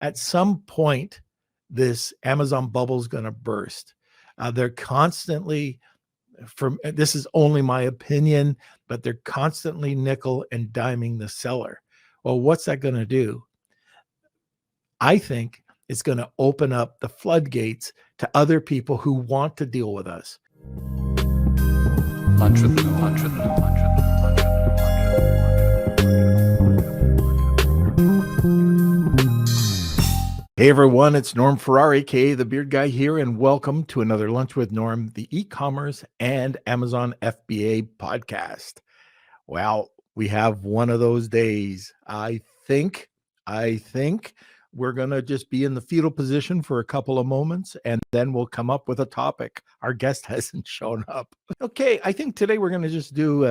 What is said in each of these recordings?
at some point, this Amazon bubble is going to burst. They're constantly, this is only my opinion, but they're constantly nickel and diming the seller. Well, what's that going to do? I think it's going to open up the floodgates to other people who want to deal with us. Lunch with them, lunch with them, lunch with them, lunch with them. Hey everyone, it's Norm Farrar, aka the Beard Guy here, and welcome to another Lunch with Norm, the e-commerce and Amazon FBA podcast. Well, we have one of those days. I think we're going to just be in the fetal position for a couple of moments, and then we'll come up with a topic. Our guest hasn't shown up. Okay, I think today we're going to just do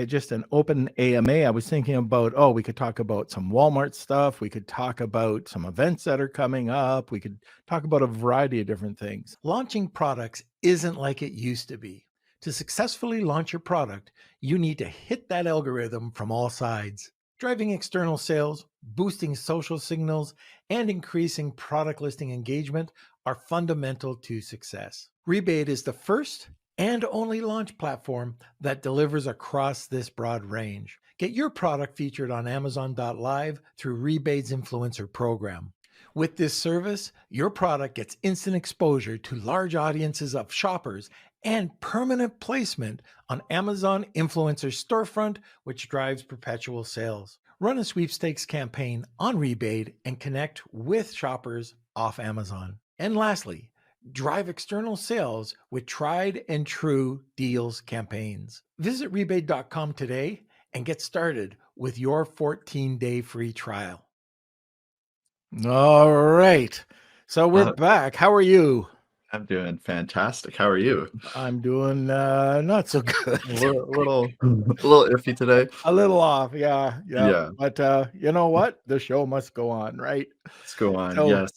just an open AMA. I was thinking about, we could talk about some Walmart stuff. We could talk about some events that are coming up. We could talk about a variety of different things. Launching products isn't like it used to be. To successfully launch your product, you need to hit that algorithm from all sides. Driving external sales, boosting social signals, and increasing product listing engagement are fundamental to success. Rebate is the first and only launch platform that delivers across this broad range. Get your product featured on Amazon.live through Rebate's influencer program. With this service, your product gets instant exposure to large audiences of shoppers and permanent placement on Amazon Influencer Storefront, which drives perpetual sales. Run a sweepstakes campaign on Rebate and connect with shoppers off Amazon. And lastly, drive external sales with tried and true deals campaigns. Visit rebate.com today and get started with your 14-day free trial. All right. So we're back. How are you? I'm doing fantastic. How are you? I'm doing not so good. A little iffy today. A little off, yeah. Yeah. But you know what? The show must go on, right? Let's go on. So, yes.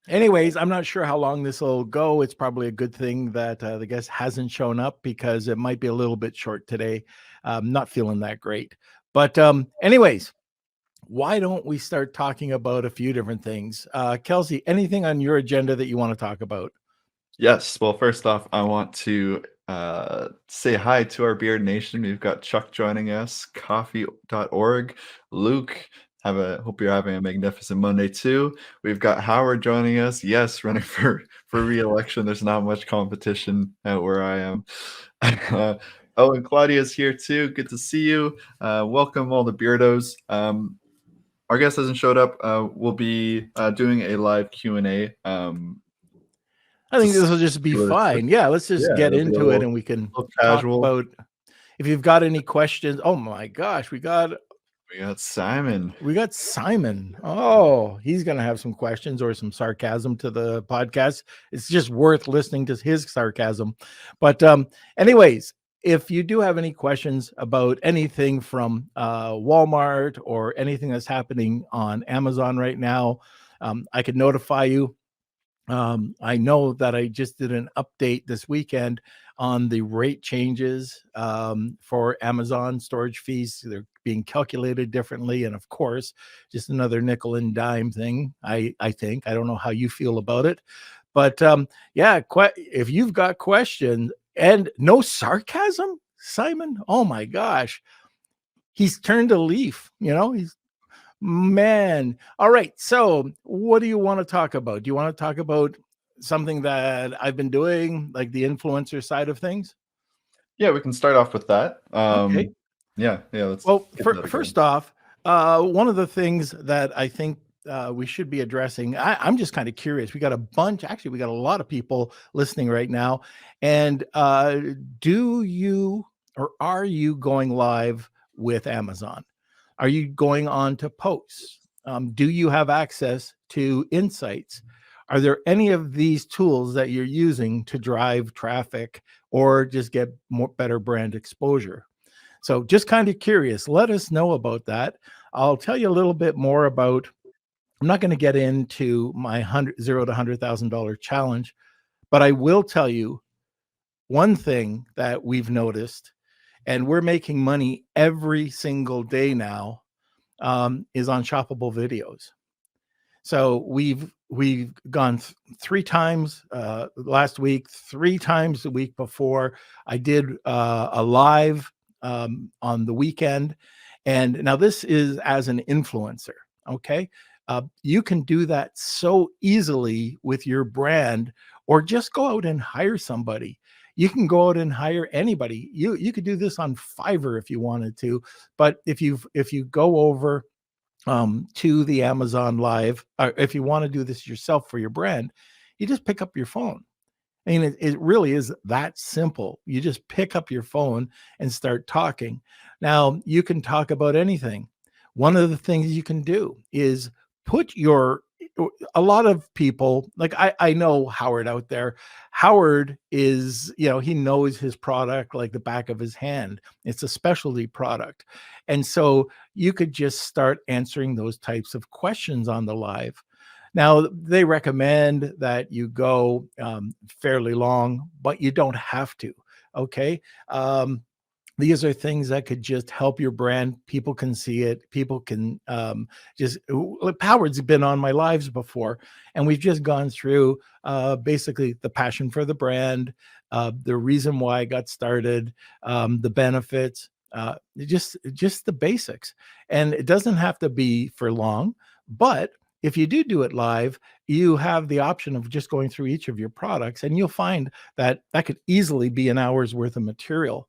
Anyways, I'm not sure how long this will go. It's probably a good thing that the guest hasn't shown up because it might be a little bit short today. Not feeling that great. But anyways, why don't we start talking about a few different things? Kelsey, anything on your agenda that you want to talk about? Yes. Well, first off, I want to say hi to our Beard Nation. We've got Chuck joining us, coffee.org, Luke. Hope you're having a magnificent Monday too. We've got Howard joining us. Yes, running for re-election. There's not much competition where I am. And Claudia's here too. Good to see you. Welcome all the Beardos. Our guest hasn't showed up. We'll be doing a live Q&A. I think this will just be fine. Yeah, let's just get into it and we can talk about if you've got any questions. Oh my gosh, we got Simon. We got Simon. Oh, he's going to have some questions or some sarcasm to the podcast. It's just worth listening to his sarcasm. But anyways, if you do have any questions about anything from Walmart or anything that's happening on Amazon right now, I could notify you. I know that I just did an update this weekend on the rate changes for Amazon storage fees. They're being calculated differently. And of course, just another nickel and dime thing, I think. I don't know how you feel about it. But if you've got questions and no sarcasm, Simon, oh my gosh, he's turned a leaf, Man. All right. So what do you want to talk about? Do you want to talk about something that I've been doing, like the influencer side of things? Yeah, we can start off with that. Okay. Yeah. Let's. Well, first off, one of the things that I think we should be addressing, I'm just kind of curious. We got a lot of people listening right now. And are you going live with Amazon? Are you going on to posts? Do you have access to insights? Are there any of these tools that you're using to drive traffic or just get better brand exposure? So just kind of curious. Let us know about that. I'll tell you a little bit more about, I'm not going to get into my $0 to $100,000 challenge, but I will tell you one thing that we've noticed, and we're making money every single day now, is on shoppable videos. So we've gone 3 times last week, 3 times the week before. I did a live on the weekend, and now this is as an influencer. Okay, you can do that so easily with your brand, or just go out and hire somebody. You can go out and hire anybody. You could do this on Fiverr if you wanted to, but if you go over to the Amazon Live, or if you want to do this yourself for your brand, you just pick up your phone. I mean, it really is that simple. You just pick up your phone and start talking. Now, you can talk about anything. One of the things you can do is put your, a lot of people, like I know Howard out there. Howard is, he knows his product like the back of his hand. It's a specialty product. And so you could just start answering those types of questions on the live. Now, they recommend that you go fairly long, but you don't have to. Okay. These are things that could just help your brand. People can see it. People can just. Howard's been on my lives before, and we've just gone through basically the passion for the brand, the reason why I got started, the benefits, just the basics. And it doesn't have to be for long, but if you do it live, you have the option of just going through each of your products, and you'll find that that could easily be an hour's worth of material.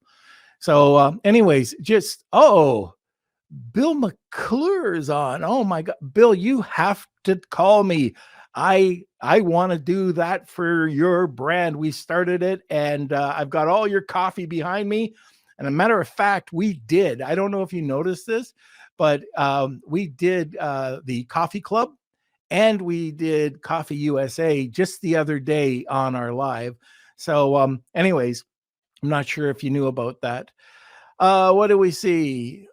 So, anyways, Bill McClure's on. Oh my God, Bill, you have to call me. I want to do that for your brand. We started it, and I've got all your coffee behind me. And a matter of fact, we did. I don't know if you noticed this, but we did the coffee club, and we did Coffee USA just the other day on our live. So, anyways, I'm not sure if you knew about that. What do we see?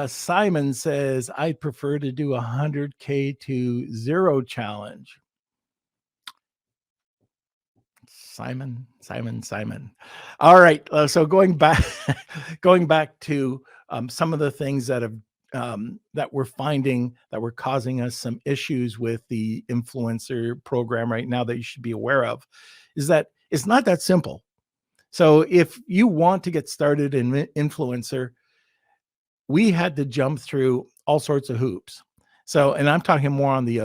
Simon says, I prefer to do 100K to zero challenge. Simon. All right. So going back, going back to some of the things that we're finding that were causing us some issues with the influencer program right now that you should be aware of, is that it's not that simple. So if you want to get started in influencer, we had to jump through all sorts of hoops. So, and I'm talking more on the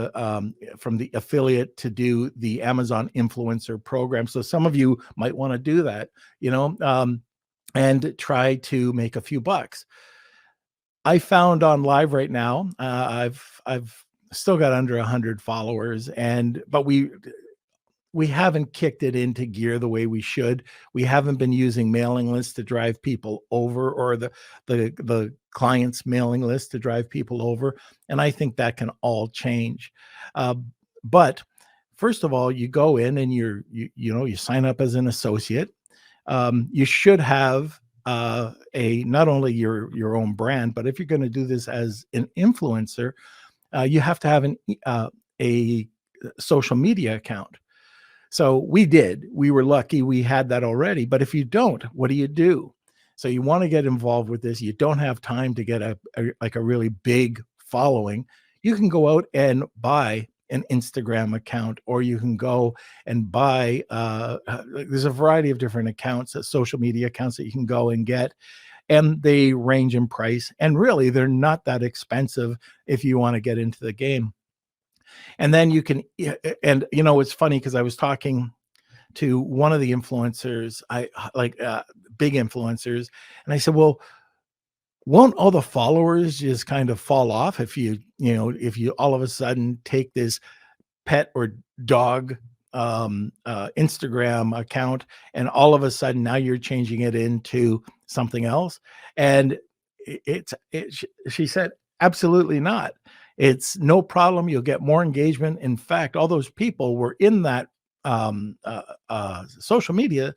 from the affiliate to do the Amazon influencer program. So some of you might want to do that, and try to make a few bucks. I found on live right now, I've still got under 100 followers, but we haven't kicked it into gear the way we should. We haven't been using mailing lists to drive people over, or the client's mailing list to drive people over. And I think that can all change. But first of all, you go in and you sign up as an associate. You should have a not only your own brand, but if you're going to do this as an influencer, you have to have a social media account. So we were lucky we had that already. But if you don't, what do you do? So you want to get involved with this. You don't have time to get a really big following. You can go out and buy an Instagram account, or you can go and buy, there's a variety of different accounts, social media accounts that you can go and get, and they range in price. And really, they're not that expensive if you want to get into the game. And then you can, and it's funny because I was talking to one of the influencers, I like big influencers, and I said, well, won't all the followers just kind of fall off if you all of a sudden take this pet or dog Instagram account, and all of a sudden now you're changing it into something else? And she said, absolutely not. It's no problem. You'll get more engagement. In fact, all those people were in that social media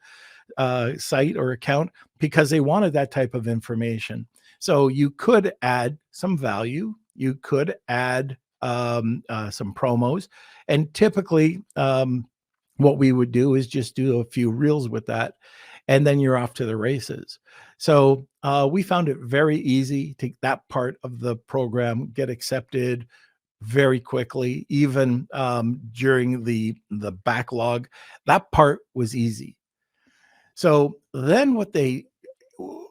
site or account because they wanted that type of information. So you could add some value. You could add some promos. And typically, what we would do is just do a few reels with that, and then you're off to the races. So we found it very easy to that part of the program get accepted very quickly, even during the backlog. That part was easy. So then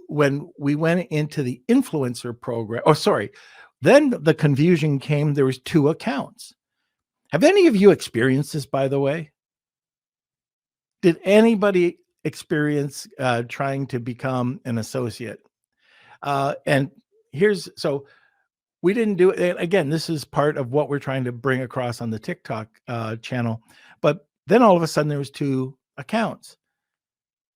when we went into the influencer program, oh, sorry, then the confusion came. There was two accounts. Have any of you experienced this, by the way? Did anybody experience trying to become an associate? And here's so we didn't do it. Again, this is part of what we're trying to bring across on the TikTok channel. But then all of a sudden, there was two accounts.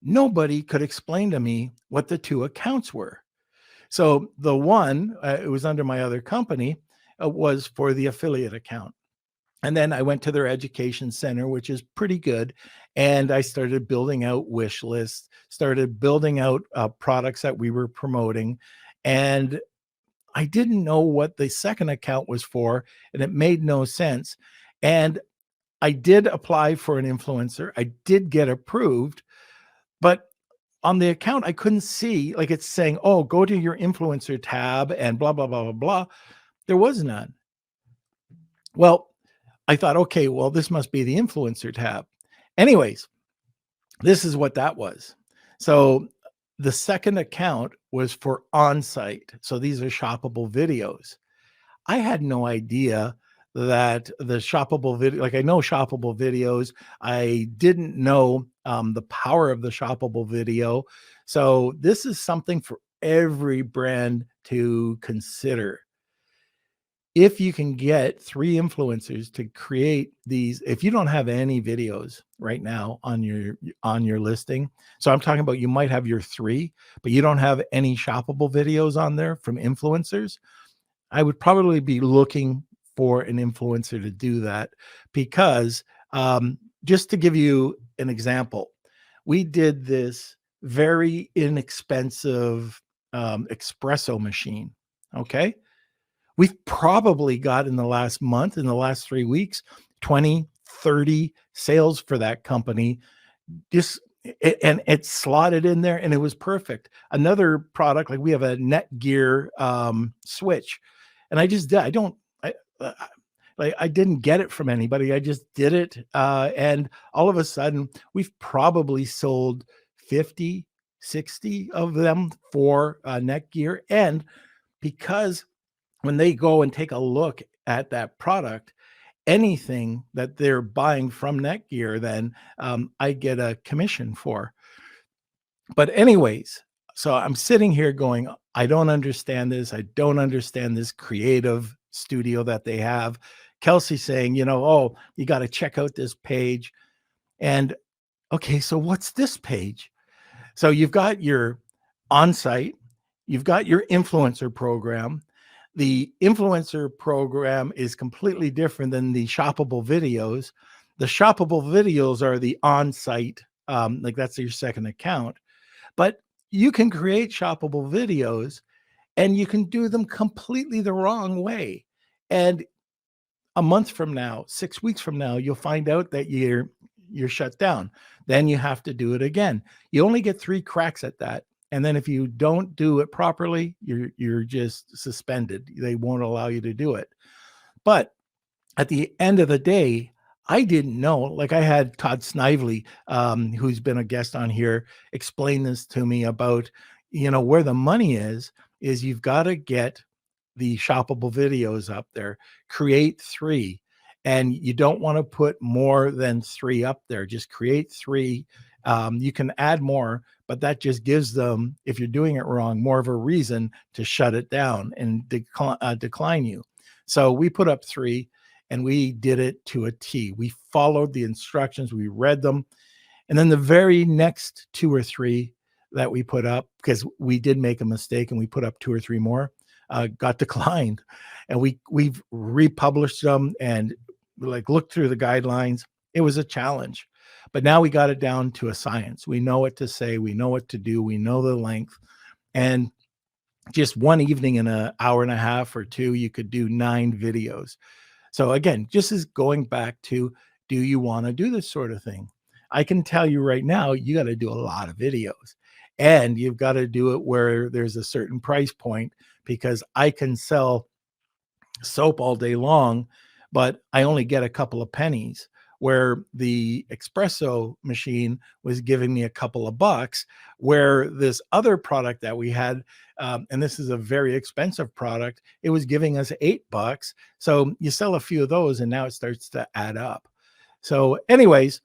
Nobody could explain to me what the two accounts were. So the one, it was under my other company, was for the affiliate account. And then I went to their education center, which is pretty good. And I started building out wish lists, started building out products that we were promoting. And I didn't know what the second account was for, and it made no sense. And I did apply for an influencer. I did get approved, but on the account, I couldn't see, like it's saying, oh, go to your influencer tab and blah, blah, blah, blah, blah. There was none. Well, I thought, okay, well, this must be the influencer tab. Anyways, this is what that was. So the second account was for on-site. So these are shoppable videos. I had no idea that the shoppable video, like I know shoppable videos, I didn't know the power of the shoppable video. So this is something for every brand to consider. If you can get 3 influencers to create these, if you don't have any videos right now on your listing, so I'm talking about you might have your 3, but you don't have any shoppable videos on there from influencers, I would probably be looking for an influencer to do that because just to give you an example, we did this very inexpensive espresso machine. Okay. We've probably got in the last month, in the last 3 weeks, 20, 30 sales for that company. Just and it's slotted in there and it was perfect. Another product, like we have a Netgear switch, and I just did. Uh, I didn't get it from anybody. I just did it, and all of a sudden, we've probably sold 50, 60 of them for Netgear, and because when they go and take a look at that product, anything that they're buying from Netgear, then I get a commission for. But anyways, so I'm sitting here going, I don't understand this. I don't understand this creative studio that they have. Kelsey saying, oh, you got to check out this page. And okay, so what's this page? So you've got your on-site, you've got your influencer program. The influencer program is completely different than the shoppable videos. The shoppable videos are the on-site, like that's your second account. But you can create shoppable videos and you can do them completely the wrong way. And a month from now, 6 weeks from now, you'll find out that you're shut down. Then you have to do it again. You only get 3 cracks at that. And then if you don't do it properly, you're just suspended. They won't allow you to do it. But at the end of the day, I didn't know. Like I had Todd Snively, who's been a guest on here, explain this to me about, where the money is you've got to get the shoppable videos up there, create 3, and you don't want to put more than 3 up there. Just create 3. You can add more, but that just gives them, if you're doing it wrong, more of a reason to shut it down and decline you. So we put up 3 and we did it to a T. We followed the instructions, we read them. And then the very next 2 or 3 that we put up, because we did make a mistake and we put up 2 or 3 more, got declined. And we've republished them and looked through the guidelines. It was a challenge. But now we got it down to a science. We know what to say, we know what to do, we know the length. And just one evening in an hour and a half or 2, you could do 9 videos. So again, just as going back to, do you want to do this sort of thing? I can tell you right now, you got to do a lot of videos and you've got to do it where there's a certain price point, because I can sell soap all day long, but I only get a couple of pennies. Where the espresso machine was giving me a couple of bucks, where this other product that we had, and this is a very expensive product, it was giving us $8. So you sell a few of those, and now it starts to add up. So, anyways,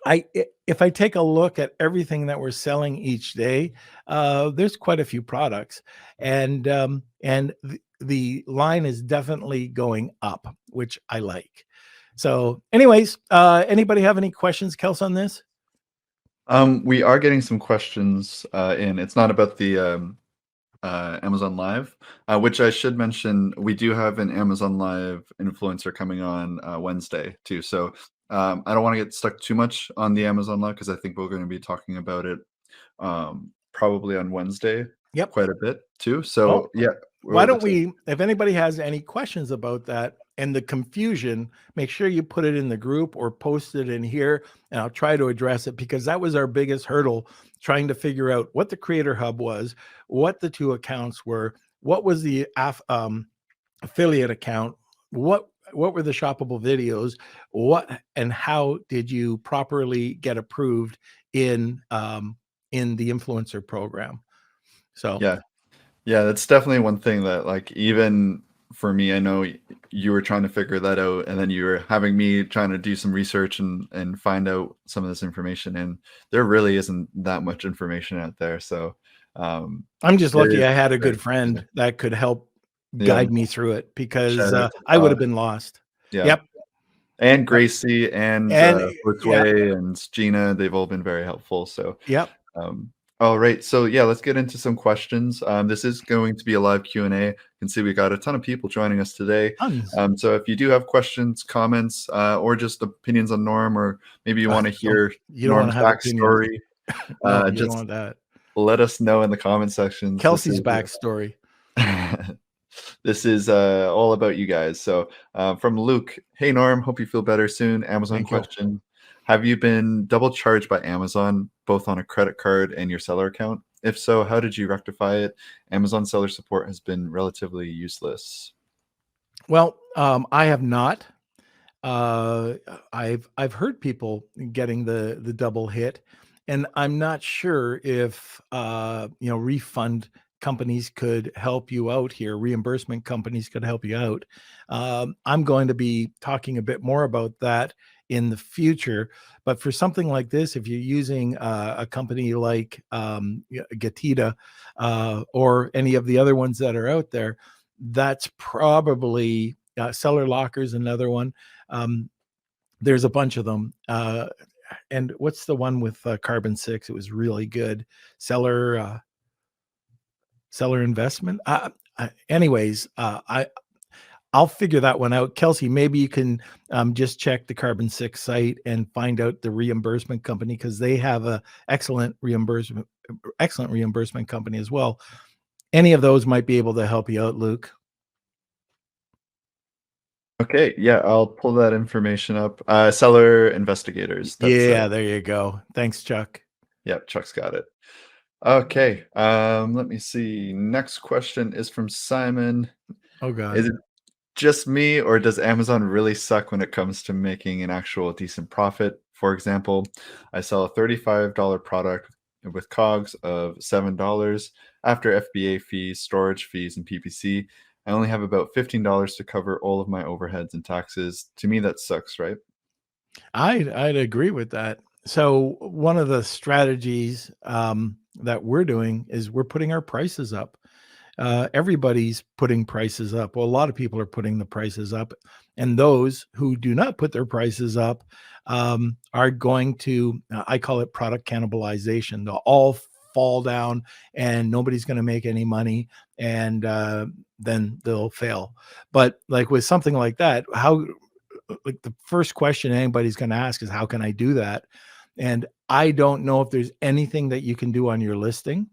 if I take a look at everything that we're selling each day, there's quite a few products, and the line is definitely going up, which I like. So, anyways, anybody have any questions, Kels, on this? We are getting some questions in. It's not about the Amazon Live, which I should mention. We do have an Amazon Live influencer coming on Wednesday too. So I don't want to get stuck too much on the Amazon Live because I think we're going to be talking about it probably on Wednesday Yep. quite a bit too. Well, So yeah, why don't what's up? we, if anybody has any questions about that and the confusion, make sure you put it in the group or post it in here, and I'll try to address it, because that was our biggest hurdle, trying to figure out what the Creator Hub was, what the two accounts were, what was the affiliate account, what were the shoppable videos, what and how did you properly get approved in the influencer program. So Yeah, yeah, that's definitely one thing that, like, even for me, I know you were trying to figure that out, and then you were having me trying to do some research and find out some of this information, and there really isn't that much information out there. So I'm just it lucky is I had a very good confusing. friend that could help Yeah, guide me through it, because shout out to I would Todd. have been lost. Yeah, Yep. and Yep. Gracie and And yeah. Josue and Gina, they've all been very helpful. So Yep. Um, all right, so yeah, let's get into some questions. This is going to be a live Q&A. You can see we got a ton of people joining us today. Tons. So if you do have questions, comments, or just opinions on Norm, or maybe you want to Don't hear you don't want to Norm's have opinions. backstory, No, you don't just want that. let us know in the comment sections. This Kelsey's is backstory. this is all about you guys. So from Luke, hey Norm, hope you feel better soon. Amazon Thank you. question: have you been double charged by Amazon both on a credit card and your seller account? If so, how did you rectify it? Amazon seller support has been relatively useless. Well, I have not. Uh, I've heard people getting the double hit, and I'm not sure if refund companies could help you out here. Reimbursement companies could help you out. I'm going to be talking a bit more about that in the future. But for something like this, if you're using a company like Gatita or any of the other ones that are out there, that's probably Seller Locker's another one. um, there's a bunch of them. And what's the one with Carbon 6? It was really good. Seller Investment. Anyways, I'll figure that one out. Kelsey, maybe you can just check the Carbon 6 site and find out the reimbursement company, because they have a excellent reimbursement company as well. Any of those might be able to help you out, Luke. Okay, yeah, I'll pull that information up. Seller investigators. That's Yeah, there you go. Thanks, Chuck. yeah, Chuck's got it. Okay, let me see. Next question is from Simon. Oh God. Is it just me, or does Amazon really suck when it comes to making an actual decent profit? For example, I sell a $35 product with COGS of $7. After FBA fees, storage fees, and PPC, I only have about $15 to cover all of my overheads and taxes. To me, that sucks, right? I'd agree with that. So one of the strategies that we're doing is we're putting our prices up. Everybody's putting prices up. Well, a lot of people are putting the prices up, and those who do not put their prices up are going to, I call it product cannibalization. They'll all fall down, and nobody's going to make any money, and then they'll fail. But like with something like that, how, like, the first question anybody's going to ask is, how can I do that? And I don't know if there's anything that you can do on your listing.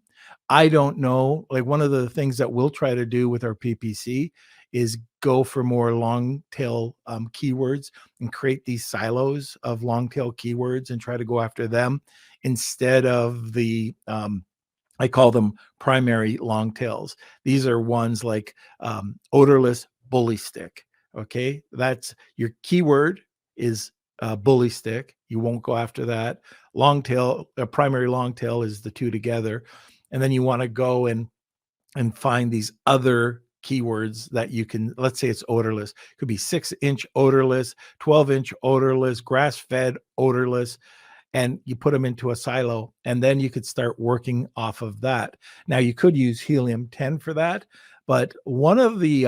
I don't know. Like, one of the things that we'll try to do with our PPC is go for more long tail keywords and create these silos of long tail keywords and try to go after them instead of the I call them primary long tails. These are ones like odorless bully stick. Okay, that's your keyword is bully stick. You won't go after that. Long tail, primary long tail is the two together, and then you want to go and find these other keywords that you can, let's say it's odorless. It could be 6-inch odorless, 12-inch odorless, grass-fed odorless, and you put them into a silo, and then you could start working off of that. Now you could use helium-10 for that, but one of the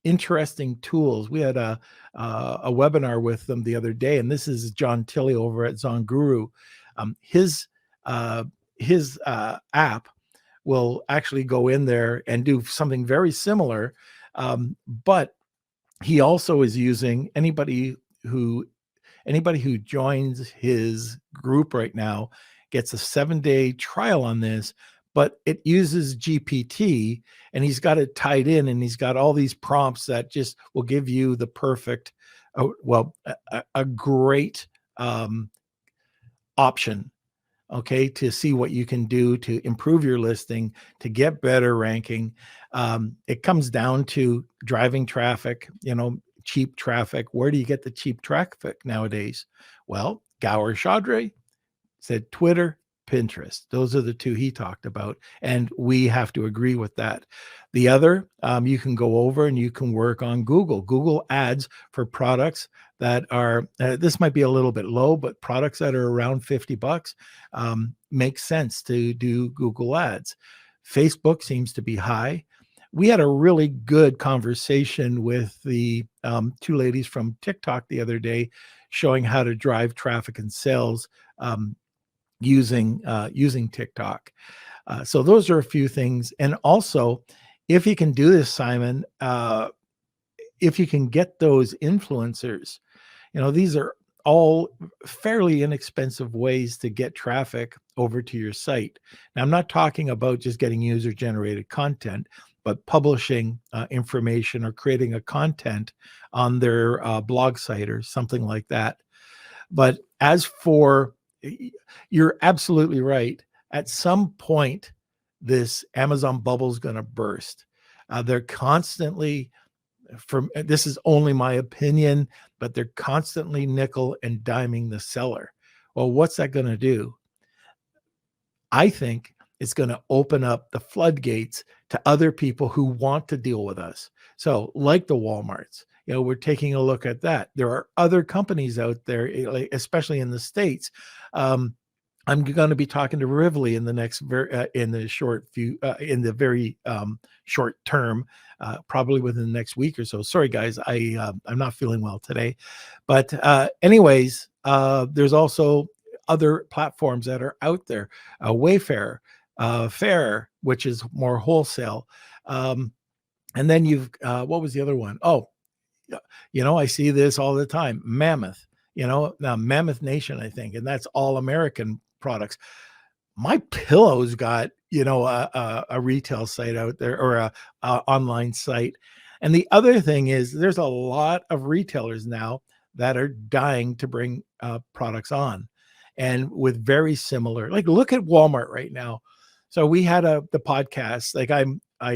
interesting tools, we had a webinar with them the other day, and this is John Tilley over at Zonguru. His app will actually go in there and do something very similar, but he also is using anybody who joins his group right now gets a 7-day trial on this, but it uses GPT, and he's got it tied in, and he's got all these prompts that just will give you the perfect, a great option, okay, to see what you can do to improve your listing, to get better ranking. It comes down to driving traffic, cheap traffic. Where do you get the cheap traffic nowadays? Well, Gower Chaudry said Twitter, Pinterest. Those are the two he talked about, and we have to agree with that. The other, you can go over and you can work on Google ads for products that are, this might be a little bit low, but products that are around $50 make sense to do Google ads. Facebook seems to be high. We had a really good conversation with the two ladies from TikTok the other day, showing how to drive traffic and sales using TikTok. So those are a few things. And also, if you can do this, Simon, if you can get those influencers, these are all fairly inexpensive ways to get traffic over to your site. Now, I'm not talking about just getting user-generated content, but publishing information or creating a content on their blog site or something like that. But as for, you're absolutely right. At some point, this Amazon bubble is going to burst. They're constantly, this is only my opinion, but they're constantly nickel and diming the seller. Well, what's that going to do? I think it's going to open up the floodgates to other people who want to deal with us. So like the Walmarts, we're taking a look at that. There are other companies out there, especially in the States. I'm going to be talking to Rivoli in the next in the very short term, probably within the next week or so. Sorry, guys, I'm not feeling well today, but anyways, there's also other platforms that are out there, Wayfair, Farrar, which is more wholesale, and then you've what was the other one? Oh, I see this all the time. Mammoth, now Mammoth Nation, I think, and that's all American products. My Pillow's got, a retail site out there, or a online site. And the other thing is there's a lot of retailers now that are dying to bring products on, and with very similar, like, look at Walmart right now. So we had the podcast, like I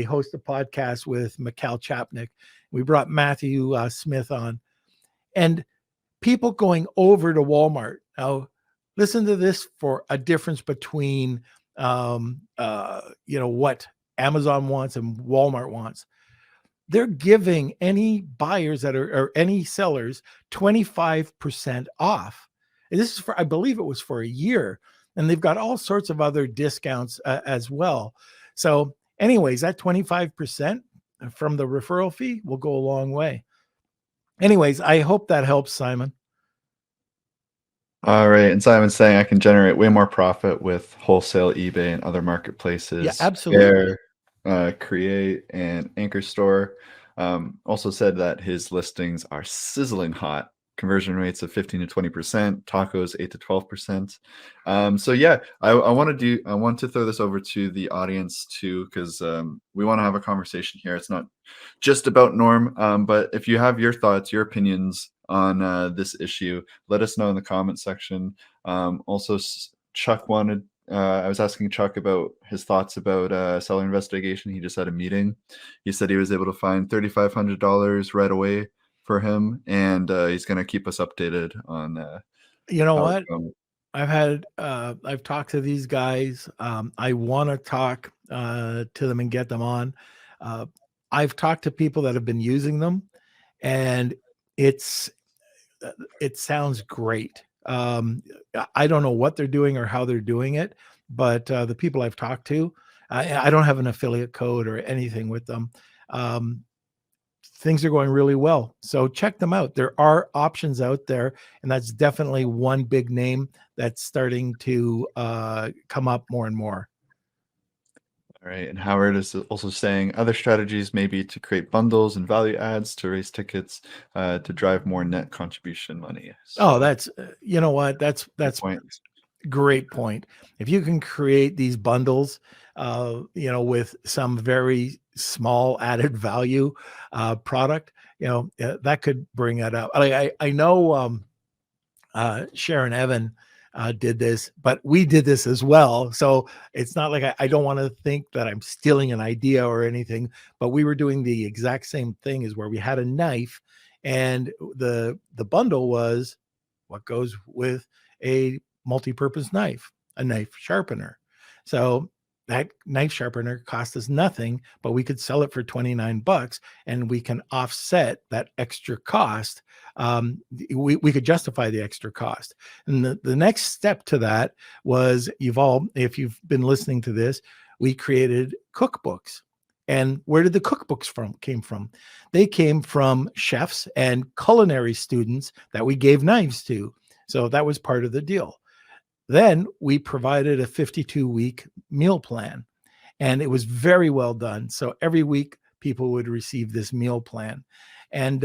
host a podcast with Mikhail Chapnik. We brought Matthew Smith on, and people going over to Walmart. Now, listen to this for a difference between, what Amazon wants and Walmart wants. They're giving any buyers or any sellers 25% off. And this is I believe it was for a year. And they've got all sorts of other discounts as well. So anyways, that 25% from the referral fee will go a long way. Anyways, I hope that helps, Simon. All right. And Simon's saying I can generate way more profit with wholesale, eBay, and other marketplaces. Yeah, absolutely. Create, and Anchor Store. Also said that his listings are sizzling hot. Conversion rates of 15 to 20%, tacos 8 to 12%. So yeah, I want to throw this over to the audience too, because we want to have a conversation here. It's not just about Norm, but if you have your thoughts, your opinions on this issue, let us know in the comment section. Also, Chuck wanted I was asking Chuck about his thoughts about seller investigation. He just had a meeting. He said he was able to find $3,500 right away for him, and he's going to keep us updated on You know how it's what? going. I've talked to these guys. I want to talk to them and get them on. Uh, I've talked to people that have been using them, and it's it sounds great. I don't know what they're doing or how they're doing it, but the people I've talked to, I don't have an affiliate code or anything with them. Um, Things are going really well. So check them out. There are options out there, and that's definitely one big name that's starting to come up more and more. All right, and Howard is also saying other strategies may be to create bundles and value adds to raise tickets to drive more net contribution money. Oh, So that's you know what? good That's point. great point. If you can create these bundles, with some very small added value product, that could bring it up. I know Sharon Evan did this, but we did this as well. So it's not like I don't want to think that I'm stealing an idea or anything, but we were doing the exact same thing as where we had a knife and the bundle was what goes with a multi-purpose knife, a knife sharpener. So that knife sharpener cost us nothing, but we could sell it for 29 bucks and we can offset that extra cost. We could justify the extra cost. And the next step to that was if you've been listening to this, we created cookbooks. And where did the cookbooks came from? They came from chefs and culinary students that we gave knives to. So that was part of the deal. Then we provided a 52-week meal plan, and it was very well done. So every week people would receive this meal plan. And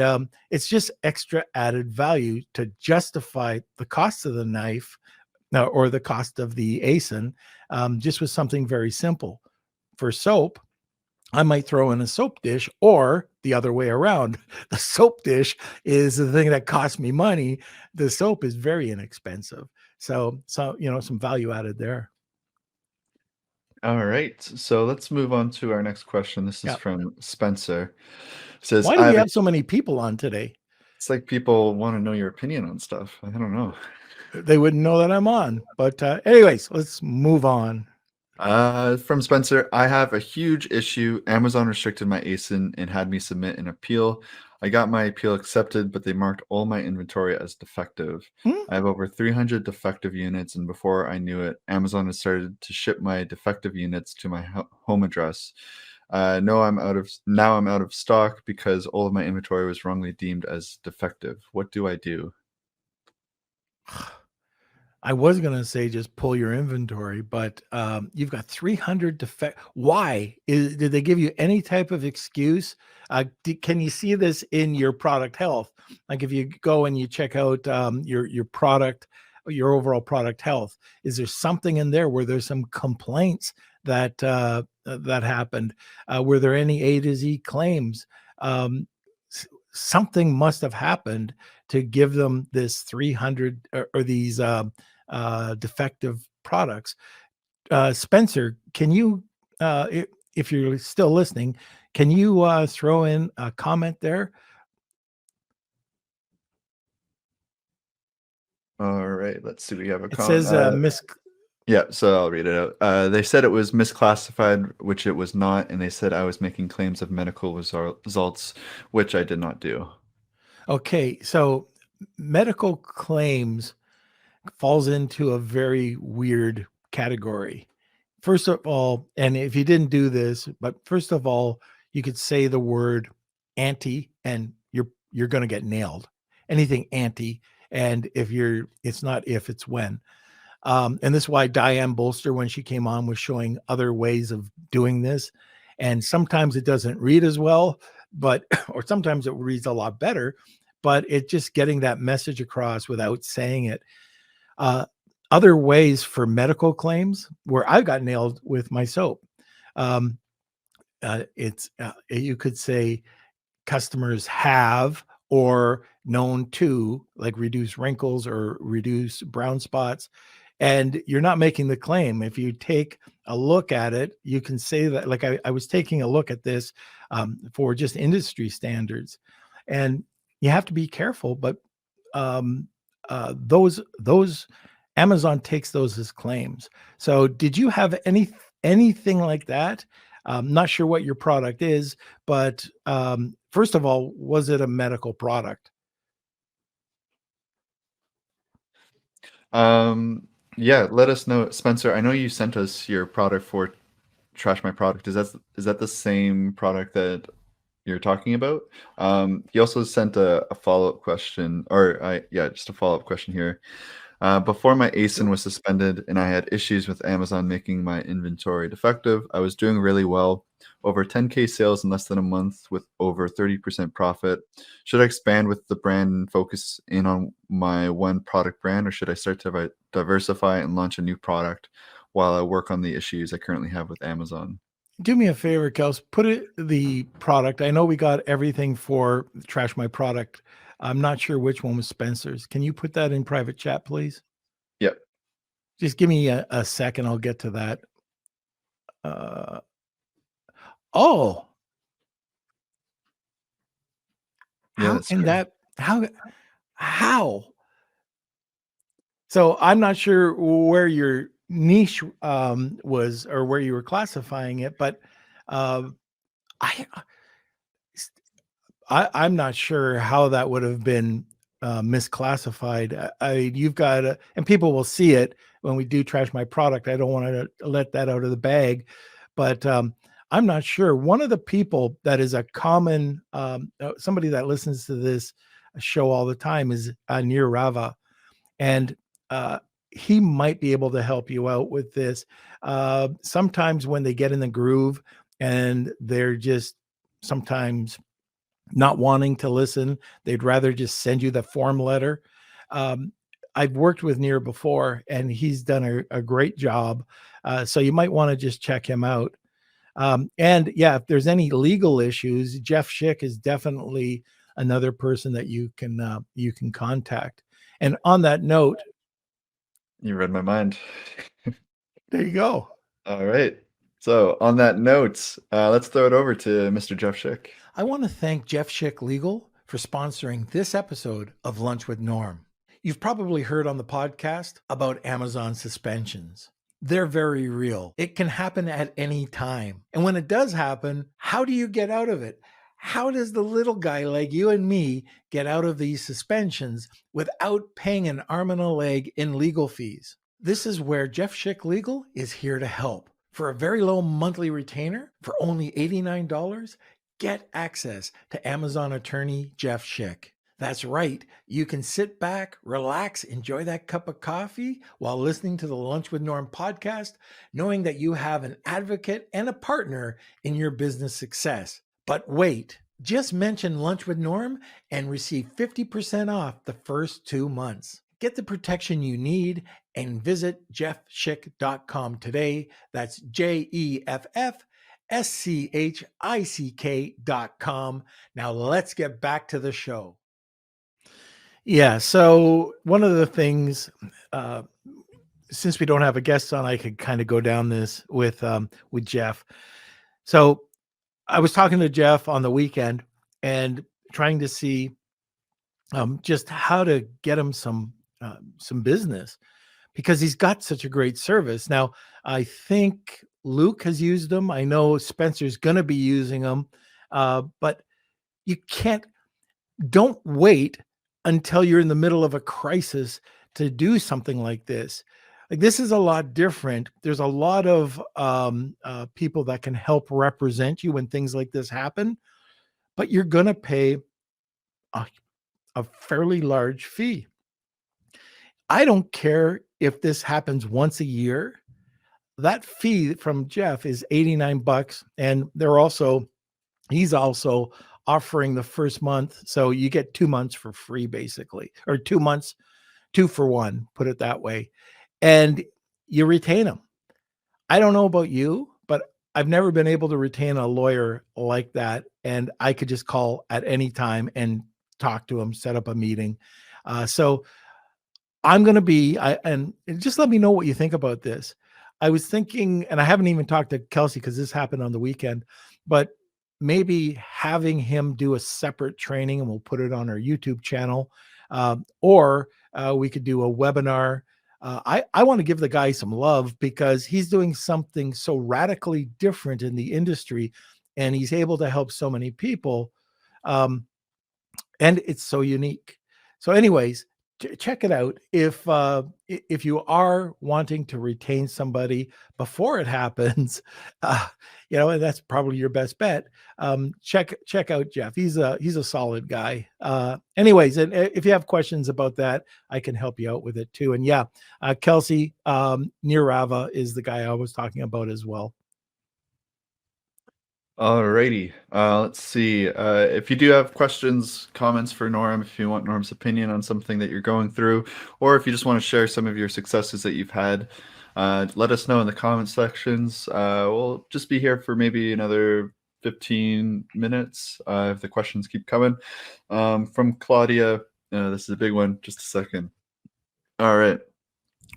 it's just extra added value to justify the cost of the knife or the cost of the ASIN, just with something very simple. For soap, I might throw in a soap dish or the other way around. The soap dish is the thing that costs me money. The soap is very inexpensive. So, some value added there. All right, so let's move on to our next question. This is Yeah. from Spencer. It says, Why do we have so many people on today? it's like people want to know your opinion on stuff. I don't know. They wouldn't know that I'm on. But anyways, let's move on. From Spencer, I have a huge issue. Amazon restricted my ASIN and had me submit an appeal. I got my appeal accepted, but they marked all my inventory as defective. Hmm? I have over 300 defective units, and before I knew it, Amazon had started to ship my defective units to my home address. No, now I'm out of stock because all of my inventory was wrongly deemed as defective. What do I do? I was gonna say just pull your inventory, but you've got 300 defect. Why? Did they give you any type of excuse? Can you see this in your product health? Like if you go and you check out your product, your overall product health, is there something in there where there's some complaints that happened? Were there any A to Z claims? Um, Something must have happened to give them this 300 or these defective products. Spencer, can you, if you're still listening, can you throw in a comment there? All right, let's see. We have a It comment. says Miss. Yeah, so I'll read it out. They said it was misclassified, which it was not, and they said I was making claims of medical results, which I did not do. Okay, so medical claims falls into a very weird category. First of all, and if you didn't do this, but first of all, you could say the word anti and you're going to get nailed. Anything anti, and it's not if, it's when. And this is why Diane Bolster, when she came on, was showing other ways of doing this. And sometimes it doesn't read as well, but or sometimes it reads a lot better, but it just getting that message across without saying it. Uh, Other ways for medical claims where I got nailed with my soap. Um, you could say customers have or known to like reduce wrinkles or reduce brown spots. and you're not making the claim. If you take a look at it, you can say that, like I was taking a look at this for just industry standards, and you have to be careful. But um, those Amazon takes those as claims. So, did you have anything like that? Not sure what your product is, but first of all, was it a medical product? Yeah, let us know, Spencer. I know you sent us your product for Trash My Product. Is that the same product that you're talking about? He also sent a follow-up question, just a follow-up question here. Before my ASIN was suspended and I had issues with Amazon making my inventory defective, I was doing really well. Over 10K sales in less than a month with over 30% profit. Should I expand with the brand and focus in on my one product brand, or should I start to diversify and launch a new product while I work on the issues I currently have with Amazon? Do me a favor, Kels. The product. I know we got everything for Trash My Product. I'm not sure which one was Spencer's. Can you put that in private chat, please? Yep. Just give me a second. I'll get to that. Uh, oh, Yeah, how that's can correct. that? How? So I'm not sure where your niche was, or where you were classifying it, but um, I I'm not sure how that would have been misclassified. You've got and people will see it when we do Trash My Product. I don't want to let that out of the bag, but I'm not sure. One of the people that is a common somebody that listens to this show all the time is Nir Rava, and uh, he might be able to help you out with this. Sometimes when they get in the groove and they're just sometimes not wanting to listen. They'd rather just send you the form letter. Um, I've worked with Nir before, and he's done a great job. So you might want to just check him out. And yeah, if there's any legal issues, Jeff Schick is definitely another person that you can contact. And on that note, You read my mind. there you go. All right. So on that note, let's throw it over to Mr. Jeff Schick. I want to thank Jeff Schick Legal for sponsoring this episode of Lunch with Norm. You've probably heard on the podcast about Amazon suspensions. They're very real. It can happen at any time. And when it does happen, how do you get out of it? How does the little guy like you and me get out of these suspensions without paying an arm and a leg in legal fees? This is where Jeff Schick Legal is here to help. For a very low monthly retainer, for only $89, get access to Amazon attorney Jeff Schick. That's right. You can sit back, relax, enjoy that cup of coffee while listening to the Lunch with Norm podcast, knowing that you have an advocate and a partner in your business success. But wait, just mention Lunch with Norm and receive 50% off the first 2 months. Get the protection you need and visit jeffschick.com today. That's JEFFSCHICK.com. Now let's get back to the show. Yeah. So one of the things, since we don't have a guest on, I could kind of go down this with Jeff. So I was talking to Jeff on the weekend and trying to see just how to get him some business, because he's got such a great service. Now, I think Luke has used them. I know Spencer's going to be using them, but you don't wait until you're in the middle of a crisis to do something like this. Like, this is a lot different. There's a lot of people that can help represent you when things like this happen, but you're going to pay a fairly large fee. I don't care if this happens once a year. That fee from Jeff is $89, and he's also offering the first month, so you get 2 months for free, basically, or 2 months, 2 for 1, put it that way, and you retain them. I don't know about you, but I've never been able to retain a lawyer like that, and I could just call at any time and talk to him, set up a meeting. So I'm going to be, and just let me know what you think about this. I was thinking, and I haven't even talked to Kelsey because this happened on the weekend, but maybe having him do a separate training and we'll put it on our YouTube channel, or we could do a webinar. I want to give the guy some love because he's doing something so radically different in the industry and he's able to help so many people. Um, and it's so unique. So, anyways, check it out. If you are wanting to retain somebody before it happens, uh, and that's probably your best bet. Check out Jeff. He's a solid guy. Anyways, and if you have questions about that, I can help you out with it too. And yeah, Kelsey Nirava is the guy I was talking about as well. Alrighty. Let's see. If you do have questions, comments for Norm, if you want Norm's opinion on something that you're going through, or if you just want to share some of your successes that you've had, let us know in the comment sections. We'll just be here for maybe another 15 minutes if the questions keep coming. From Claudia, this is a big one. Just a second. All right.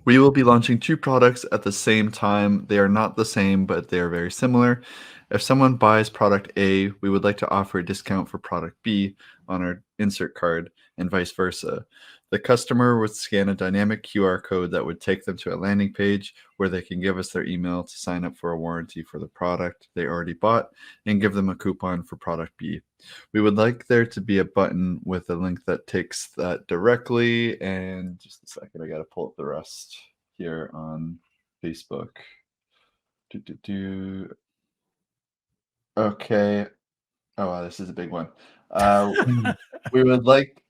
We will be launching 2 products at the same time. They are not the same, but they are very similar. If someone buys product A, we would like to offer a discount for product B on our insert card and vice versa. The customer would scan a dynamic QR code that would take them to a landing page where they can give us their email to sign up for a warranty for the product they already bought and give them a coupon for product B. We would like there to be a button with a link that takes that directly. And just a second, I got to pull up the rest here on Facebook. Okay. Oh, wow, this is a big one. We would like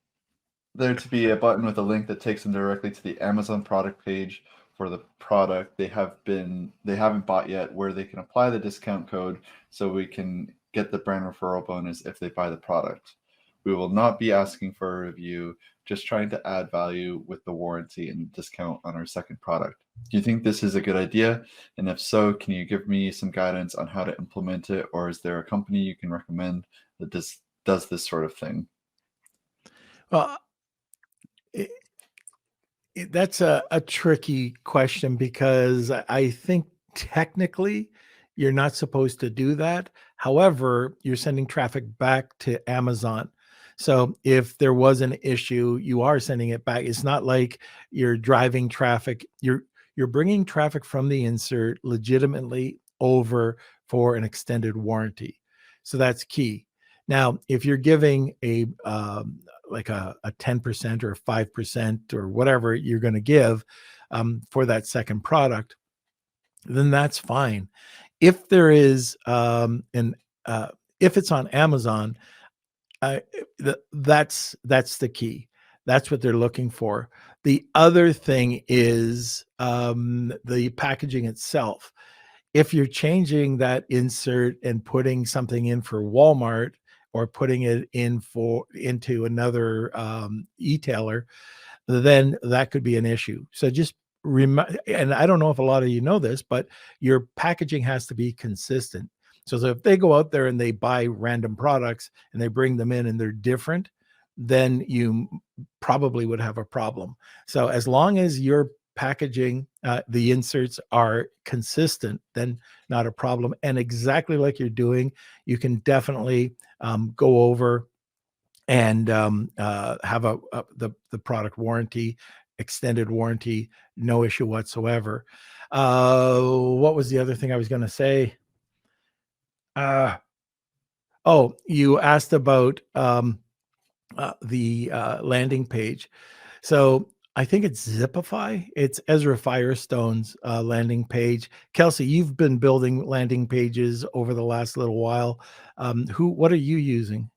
there to be a button with a link that takes them directly to the Amazon product page for the product they haven't bought yet, where they can apply the discount code so we can get the brand referral bonus if they buy the product. We will not be asking for a review, just trying to add value with the warranty and discount on our second product. Do you think this is a good idea? And if so, can you give me some guidance on how to implement it, or is there a company you can recommend that does this sort of thing? Well, it, that's a tricky question because I think technically you're not supposed to do that. However, you're sending traffic back to Amazon. So if there was an issue, you are sending it back. It's not like you're driving traffic. You're bringing traffic from the insert legitimately over for an extended warranty. So that's key. Now, if you're giving like a 10% or 5% or whatever you're going to give for that second product, then that's fine. If there is if it's on Amazon, uh, that's the key. That's what they're looking for. The other thing is the packaging itself. If you're changing that insert and putting something in for Walmart or putting it into another e-tailer, then that could be an issue. So just and I don't know if a lot of you know this, but your packaging has to be consistent. So if they go out there and they buy random products and they bring them in and they're different, then you probably would have a problem. So as long as your packaging, the inserts are consistent, then not a problem. And exactly like you're doing, you can definitely go over and have the product warranty, extended warranty, no issue whatsoever. What was the other thing I was going to say? Oh, you asked about the landing page. So I think it's Zipify. It's Ezra Firestone's landing page. Kelsey, you've been building landing pages over the last little while. What are you using?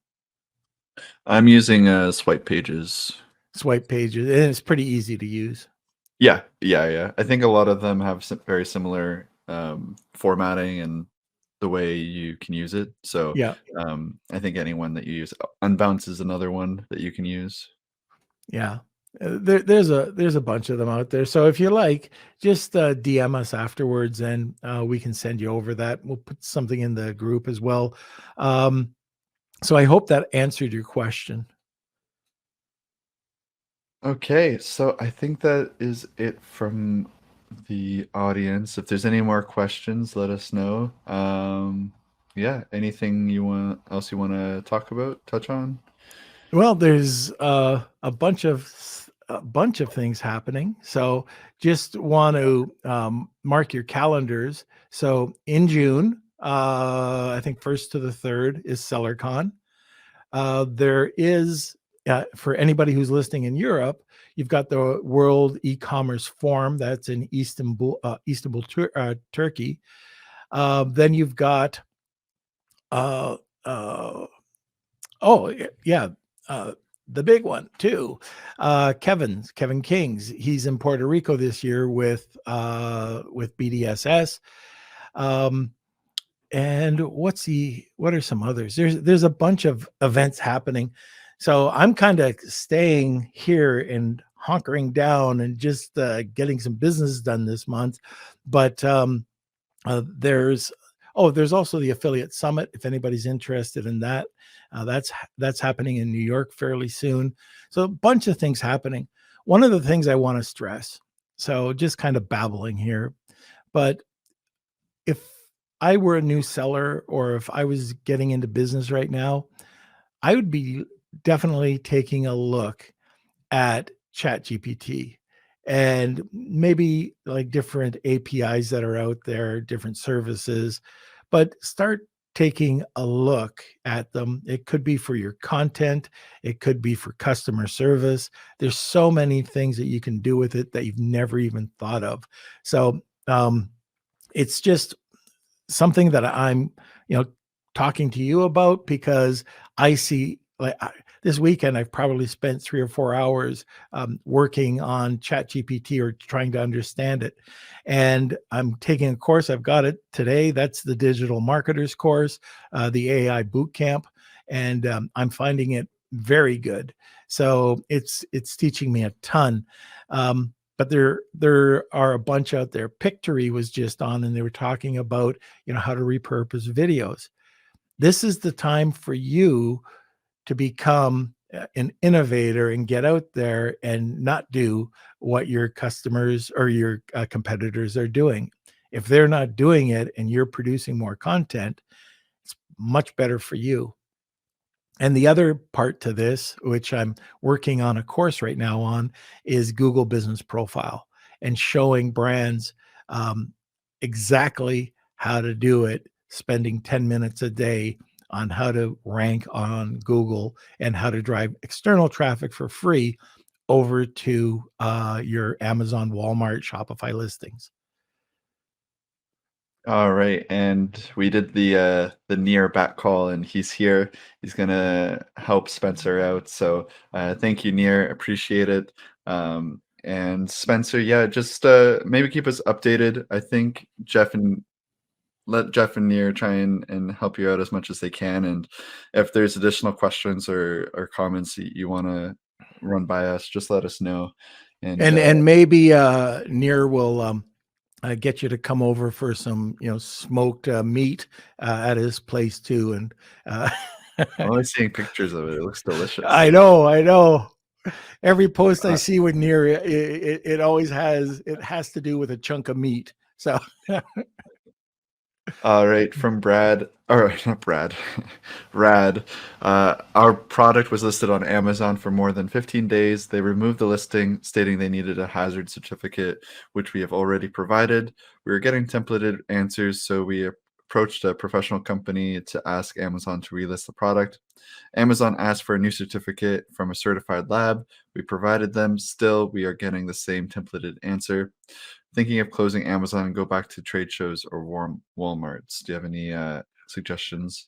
I'm using Swipe Pages. Swipe pages, and it's pretty easy to use. Yeah. I think a lot of them have very similar formatting and the way you can use it. So Yeah, I think anyone that you use, Unbounce is another one that you can use. yeah. There's a bunch of them out there. So if you like, just DM us afterwards, and we can send you over that. We'll put something in the group as well. So I hope that answered your question. Okay, so I think that is it from the audience. If there's any more questions, let us know. Yeah, anything you want to talk about, touch on? Well, there's a bunch of things happening. So just want to mark your calendars. So in June, I think 1st to the 3rd is SellerCon. There is, for anybody who's listening in Europe, you've got the World E-commerce Forum that's in Istanbul, Turkey. Then you've got, uh, uh, oh yeah, uh, the big one too, Kevin King's. He's in Puerto Rico this year with BDSS. Um, and what are some others? There's a bunch of events happening. So I'm kind of staying here and hunkering down and just getting some business done this month. But there's there's also the affiliate summit if anybody's interested in that. That's happening in New York fairly soon. So a bunch of things happening. One of the things I want to stress, so just kind of babbling here, but if I were a new seller or if I was getting into business right now, I would be definitely taking a look at ChatGPT and maybe like different APIs that are out there, different services, but start taking a look at them. It could be for your content, it could be for customer service. There's so many things that you can do with it that you've never even thought of. So, it's just something that I'm, you know, talking to you about because I see this weekend I've probably spent 3 or 4 hours working on ChatGPT or trying to understand it, and I'm taking a course. I've got it today. That's the digital marketers course, the AI boot camp, and I'm finding it very good. So it's teaching me a ton. But there are a bunch out there. Pictory was just on, and they were talking about how to repurpose videos. This is the time for you to become an innovator and get out there and not do what your customers or your competitors are doing. If they're not doing it and you're producing more content, it's much better for you. And the other part to this, which I'm working on a course right now on, is Google Business Profile and showing brands um, exactly how to do it, spending 10 minutes a day on how to rank on Google and how to drive external traffic for free over to your Amazon, Walmart, Shopify listings. All right, and we did the near back call, and he's here. He's gonna help Spencer out. So thank you, Near. Appreciate it. And Spencer, yeah, just maybe keep us updated. I think let Jeff and Near try and help you out as much as they can. And if there's additional questions or comments that you want to run by us, just let us know. And And maybe Near will get you to come over for some smoked meat at his place too. And I'm only seeing pictures of it. It looks delicious. I know. Every post I Uh, see with Near, it always has to do with a chunk of meat. So All right, from Brad, or not Brad, Rad. Our product was listed on Amazon for more than 15 days. They removed the listing, stating they needed a hazard certificate, which we have already provided. We were getting templated answers, so we approached a professional company to ask Amazon to relist the product. Amazon asked for a new certificate from a certified lab. We provided them. Still, we are getting the same templated answer. Thinking of closing Amazon and go back to trade shows or Walmarts. Do you have any suggestions?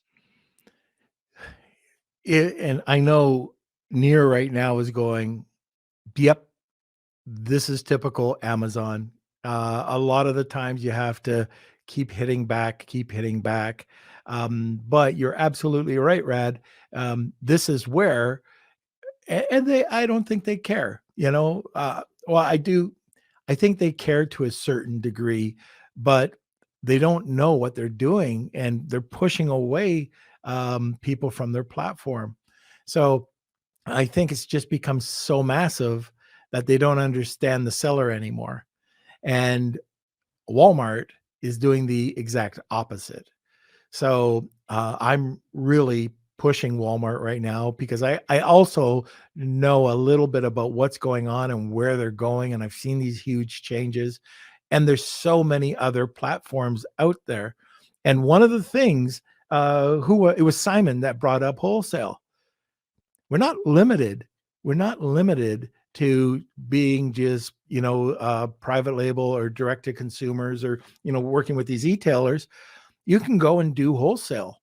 and I know Near right now is going, yep, this is typical Amazon. A lot of the times you have to keep hitting back. But you're absolutely right, Rad. This is where, and I don't think they care. Well, I do. I think they care to a certain degree, but they don't know what they're doing, and they're pushing away people from their platform. So I think it's just become so massive. that they don't understand the seller anymore. And Walmart is doing the exact opposite. So I'm really pushing Walmart right now because I also know a little bit about what's going on and where they're going. And I've seen these huge changes. And there's so many other platforms out there. And one of the things, it was Simon that brought up wholesale. We're not limited. We're not limited to being just, private label or direct to consumers or, working with these e-tailers. You can go and do wholesale.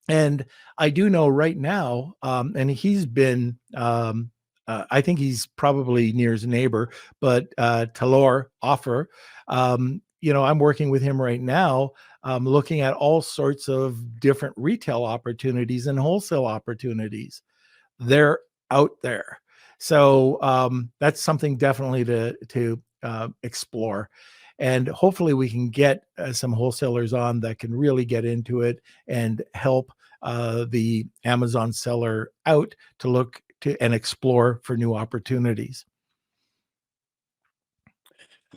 And I do know right now, and he's been, I think he's probably near his neighbor, but Talor Offer, I'm working with him right now, looking at all sorts of different retail opportunities and wholesale opportunities. They're out there. So that's something definitely to explore. And hopefully we can get some wholesalers on that can really get into it and help the Amazon seller out to look to and explore for new opportunities.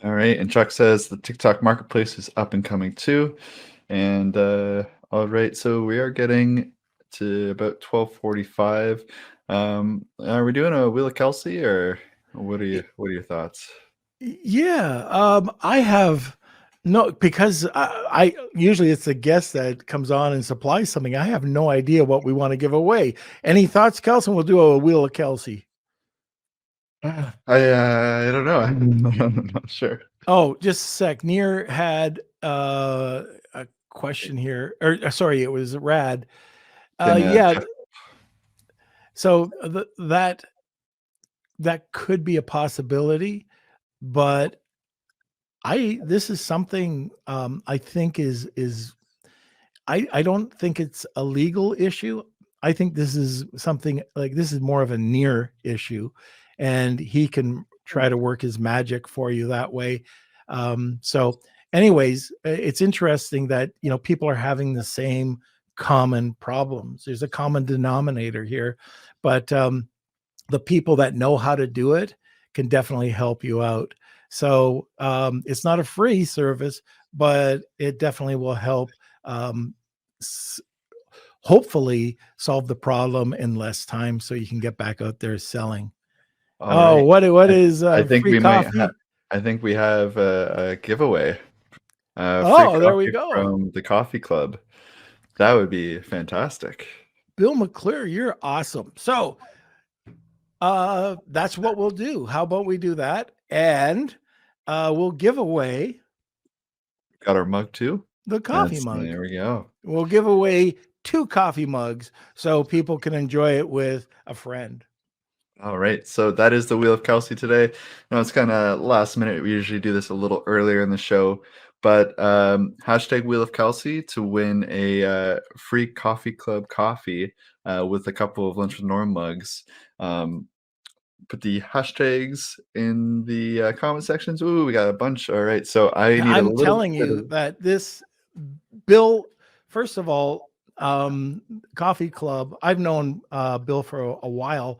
All right. And Chuck says the TikTok marketplace is up and coming too. And all right, so we are getting to about 12:45. Are we doing a Wheel of Kelsey, or what are your thoughts? Yeah, I have no, because I usually it's the guest that comes on and supplies something. I have no idea what we want to give away. Any thoughts, Kelsey? We'll do a Wheel of Kelsey. I don't know. I'm not sure. Oh, just a sec. Near had a question here, or sorry, it was Rad. Can Yeah, Chuck, so that could be a possibility, but this is something I think is I don't think it's a legal issue. I think this is something like this is more of a near issue, and he can try to work his magic for you that way. So, anyways, it's interesting that people are having the same common problems. There's a common denominator here, but the people that know how to do it can definitely help you out. So it's not a free service, but it definitely will help s- hopefully solve the problem in less time so you can get back out there selling. all Oh, right. what I, is I think free we might have. coffee? I think we have a giveaway. Free Oh, there we coffee go. from the coffee club. That would be fantastic. Bill McClure, you're awesome. So that's what we'll do. How about we do that? And we'll give away Got our mug too. the coffee That's mug. there we go. We'll give away 2 coffee mugs so people can enjoy it with a friend. All right, so that is the Wheel of Kelsey today. Now it's kind of last minute. We usually do this a little earlier in the show, but hashtag Wheel of Kelsey to win a free coffee club coffee with a couple of Lunch with Norm mugs. Put the hashtags in the comment sections. Ooh, we got a bunch. All right, so I need a I'm little telling bit you of. that this Bill, first of all, coffee club, I've known Bill for a while,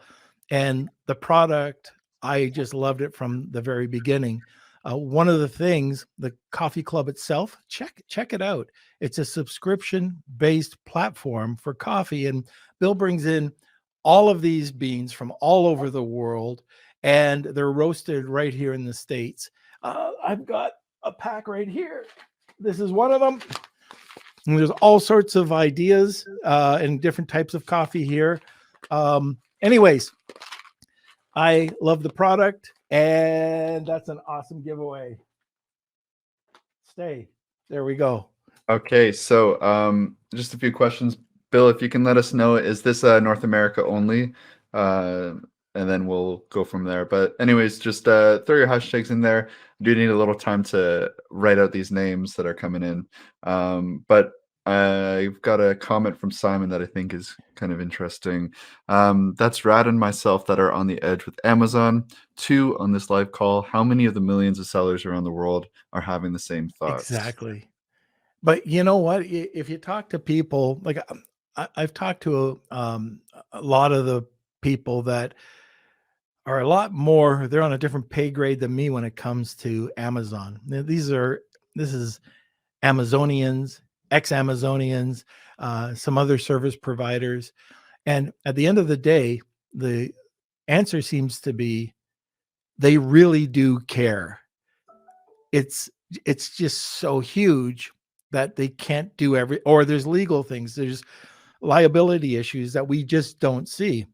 and the product, I just loved it from the very beginning. One of the things, the coffee club itself, check it out. It's a subscription based platform for coffee, and Bill brings in all of these beans from all over the world, and they're roasted right here in the States. I've got a pack right here. This is one of them. And there's all sorts of ideas and different types of coffee here. Anyways, I love the product, and that's an awesome giveaway. Stay. There we go. Okay, so just a few questions. Bill, if you can let us know, is this North America only? And then we'll go from there. But anyways, just throw your hashtags in there. I do need a little time to write out these names that are coming in. But I've got a comment from Simon that I think is kind of interesting. That's Rad and myself that are on the edge with Amazon. 2 on this live call. How many of the millions of sellers around the world are having the same thoughts? Exactly. But you know what? If you talk to people, like I've talked to a lot of the people that are a lot more. They're on a different pay grade than me when it comes to Amazon. This is Amazonians, ex-Amazonians, some other service providers, and at the end of the day, the answer seems to be they really do care. It's it's just so huge that they can't do or there's legal things, there's liability issues that we just don't see.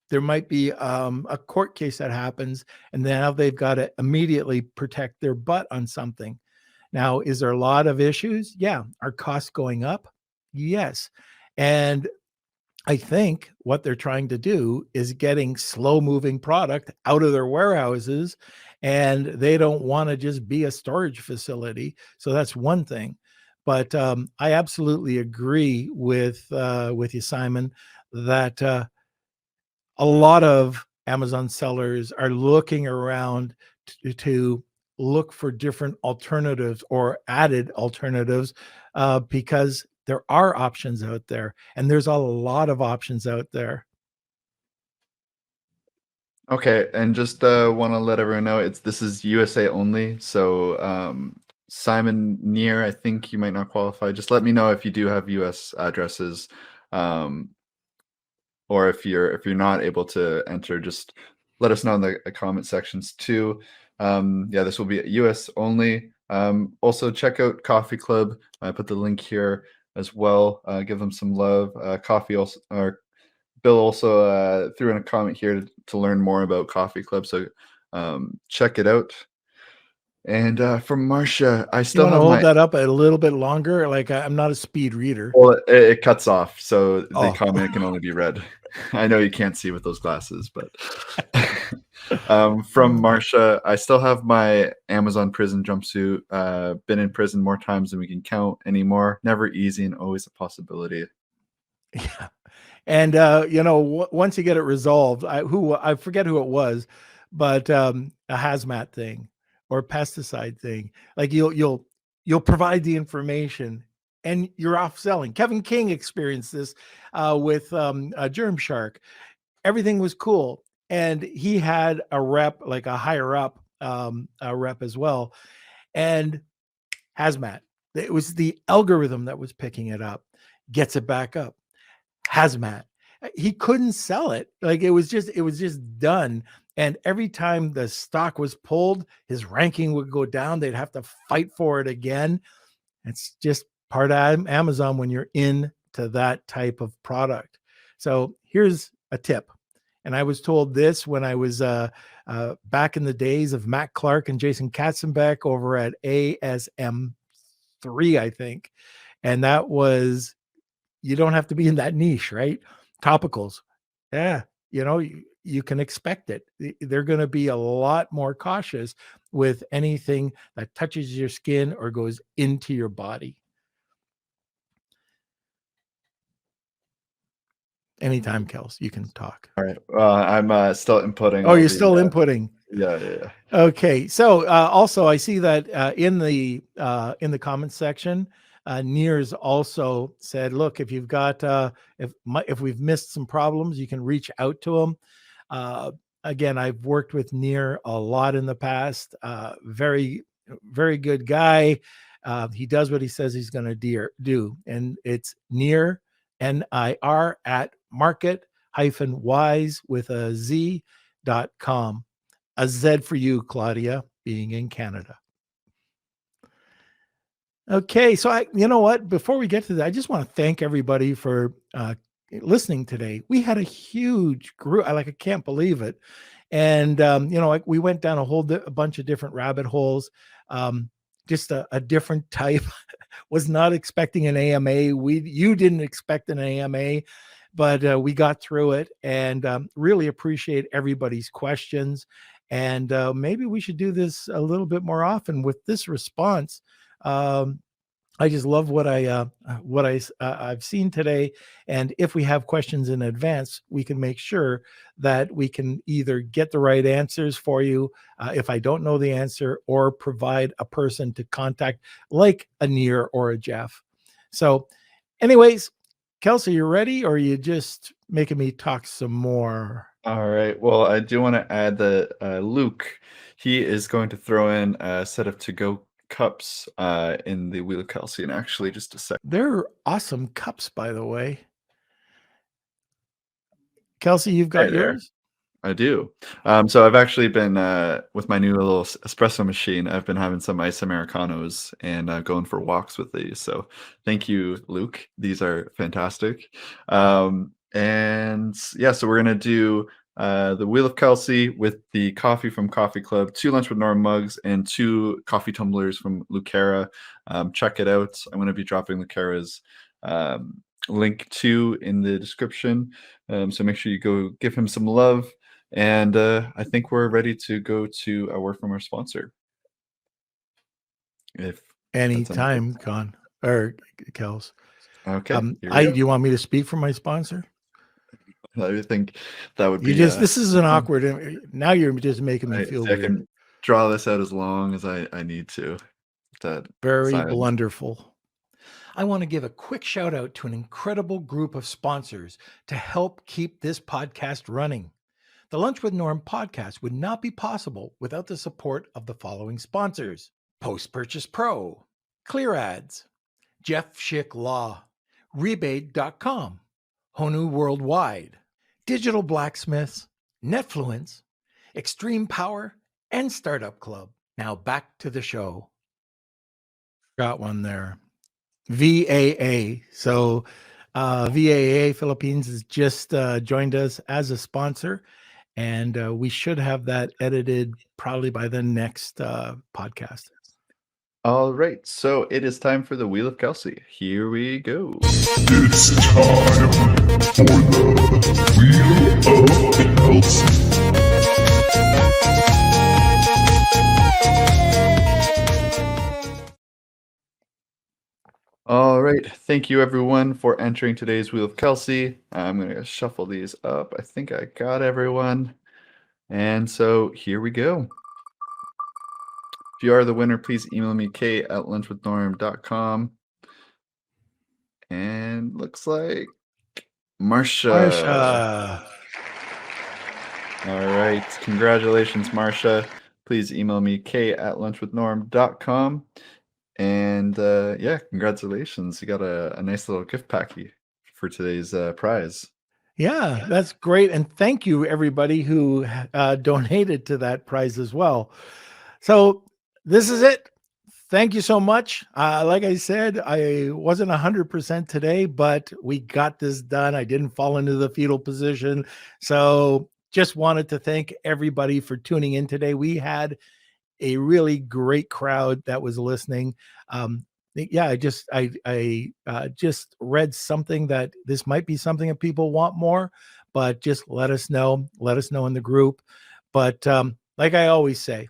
There might be a court case that happens, and now they've got to immediately protect their butt on something. Now, is there a lot of issues? Yeah. Are costs going up? Yes. And I think what they're trying to do is getting slow moving product out of their warehouses, and they don't want to just be a storage facility. So that's one thing. But I absolutely agree with you, Simon, that a lot of Amazon sellers are looking around to look for different alternatives or added alternatives because there are options out there, and there's a lot of options out there. Okay, and just want to let everyone know this is USA only. So Simon Near, I think you might not qualify. Just let me know if you do have US addresses, um, or if you're not able to enter. Just let us know in the comment sections too. Yeah, this will be US only. Also check out Coffee Club. I put the link here as well. Give them some love. Coffee also, or Bill also threw in a comment here to learn more about Coffee Club, so check it out. And from Marcia, I You still want to have hold my. that up a little bit longer? Like I'm not a speed reader. Well, it cuts off, so the Oh, comment can only be read. I know you can't see with those glasses, but from Marcia, I still have my Amazon prison jumpsuit. Been in prison more times than we can count anymore. Never easy and always a possibility. yeah. And once you get it resolved, I forget who it was, but a hazmat thing or pesticide thing, like you'll provide the information and you're off selling. Kevin King experienced this with Germ Shark. Everything was cool, and he had a rep, like a higher up a rep as well, and hazmat. It was the algorithm that was picking it up, gets it back up. Hazmat. He couldn't sell it. Like it was just done. And every time the stock was pulled, his ranking would go down. They'd have to fight for it again. It's just part of Amazon when you're into that type of product. So here's a tip. And I was told this when I was back in the days of Matt Clark and Jason Katzenbeck over at ASM3, I think. And that was, you don't have to be in that niche, right? Topicals. Yeah, you can expect it. They're going to be a lot more cautious with anything that touches your skin or goes into your body. Anytime, Kels, you can talk. All right. I'm still inputting Oh, all you're the. still inputting. Yeah. Okay, so also I see that in the comments section, Nears also said, "Look, if you've got if we've missed some problems, you can reach out to them." Uh, Again, I've worked with Near a lot in the past. Very, very good guy. He does what he says he's going to do, and it's Near, NIR, at market-wise with a Z.com. A Z for you, Claudia, being in Canada. Okay, so you know what? Before we get to that, I just want to thank everybody for listening today. We had a huge group. I can't believe it. And like we went down a bunch of different rabbit holes. Just a different type. Was not expecting an AMA. You didn't expect an AMA, but we got through it, and really appreciate everybody's questions. And maybe we should do this a little bit more often with this response. I just love what I've seen today, and if we have questions in advance, we can make sure that we can either get the right answers for you if I don't know the answer, or provide a person to contact, like a Near or a Jeff. So, anyways, Kelsey, you ready, or are you just making me talk some more? All right. Well, I do want to add that Luke, he is going to throw in a set of to-go cups in the Wheel of Kelsey, and actually just a sec. They're awesome cups, by the way. Kelsey, you've got Hey there. yours? I do. So I've actually been with my new little espresso machine. I've been having some ice Americanos and going for walks with these. So thank you, Luke. These are fantastic. And yeah, so we're gonna do the Wheel of Kelsey with the coffee from Coffee Club, 2 Lunch with Norm mugs, and 2 coffee tumblers from Lucera. Check it out. I'm gonna be dropping Lucera's link to in the description. So make sure you go give him some love. And I think we're ready to go to a word from our sponsor. If Anytime, Con or Kels. okay, Do you want me to speak for my sponsor? I think that would be. This is an awkward. Now you're just making me feel weird. I can draw this out as long as I need to. That very silence. Blunderful. I want to give a quick shout out to an incredible group of sponsors to help keep this podcast running. The Lunch with Norm podcast would not be possible without the support of the following sponsors: Post Purchase Pro, Clear Ads, Jeff Schick Law, Rebate.com, Honu Worldwide, Digital Blacksmiths, Netfluence, Extreme Power, and Startup Club. Now back to the show. Got one there. VAA. So VAA Philippines has just joined us as a sponsor, and we should have that edited probably by the next podcast. All right, so it is time for the Wheel of Kelsey. Here we go. It's time for the Wheel of Kelsey. All right, thank you everyone for entering today's Wheel of Kelsey. I'm going to shuffle these up. I think I got everyone. And so here we go. If you are the winner, please email me, k@lunchwithnorm.com. And looks like Marsha. All right, congratulations, Marsha. Please email me, k@lunchwithnorm.com. And yeah, congratulations. You got a nice little gift packy for today's prize. Yeah, that's great. And thank you, everybody who donated to that prize as well. So this is it. Thank you so much. Like I said, I wasn't 100% today, but we got this done. I didn't fall into the fetal position. So just wanted to thank everybody for tuning in today. We had a really great crowd that was listening. Yeah, I just read something that this might be something that people want more, but just let us know in the group. But like I always say,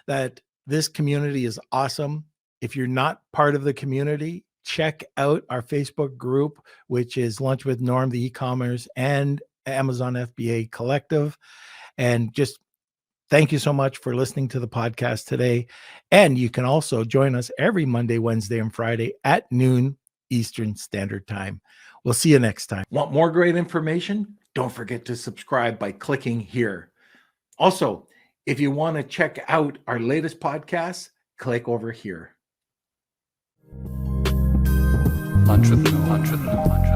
that this community is awesome. If you're not part of the community, check out our Facebook group, which is Lunch with Norm, the eCommerce and Amazon FBA Collective. And just thank you so much for listening to the podcast today. And you can also join us every Monday, Wednesday, and Friday at noon Eastern Standard Time. We'll see you next time. Want more great information? Don't forget to subscribe by clicking here. Also, if you want to check out our latest podcasts, click over here. Lunch with Norm.